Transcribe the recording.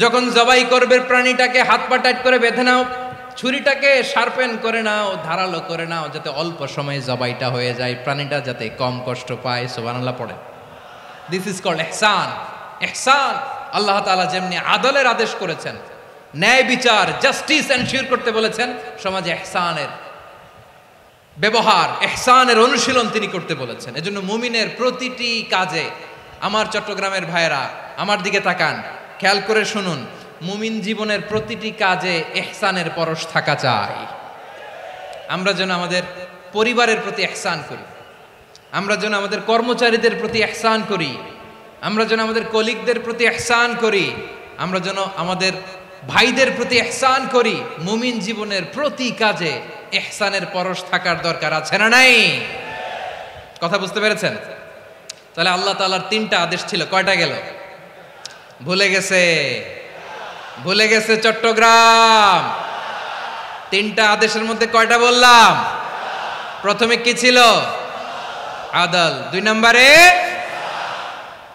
যখন জবাই করবে প্রাণীটাকে হাত পা টাইট করে বেঁধে নাও, ছুরিটাকে শার্পেন করে নাও, ধারালো করে নাও, যাতে অল্প সময়ে জবাইটা হয়ে যায়, প্রাণীটা যাতে কম কষ্ট পায়। সুবহানাল্লাহ পড়ে। দিস ইজ কল্ড ইহসান। ইহসান, আল্লাহ তাআলা যেমনি আদলের আদেশ করেছেন, ন্যায় বিচার, জাস্টিস এনশিওর করতে বলেছেন, সমাজে ইহসানের ব্যবহার, ইহসানের অনুশীলন তিনি করতে বলেছেন। এজন্য মুমিনের প্রতিটি কাজে, আমার চট্টগ্রামের ভাইয়েরা আমার দিকে তাকান, খেয়াল করে শুনুন, মুমিন জীবনের প্রতিটি কাজে ইহসানের পরশ থাকা চাই। আমরা যেন আমাদের পরিবারের প্রতি ইহসান করি, আমরা যেন আমাদের কর্মচারীদের প্রতি ইহসান করি, আমরা যেন আমাদের কলিগদের প্রতি ইহসান করি, আমরা যেন আমাদের ভাইদের প্রতি ইহসান করি। মুমিন জীবনের প্রতি কাজে ইহসানের পরশ থাকার দরকার আছে না নাই? কথা বুঝতে পেরেছেন? তাহলে আল্লাহ তাআলার তিনটা আদেশ ছিল, কয়টা গেল? ভুলে গেছে, ভুলে গেছে চট্টগ্রাম। তিনটা আদেশের মধ্যে কয়টা বললাম? প্রথমে কি ছিল? আদল। 2 নম্বরে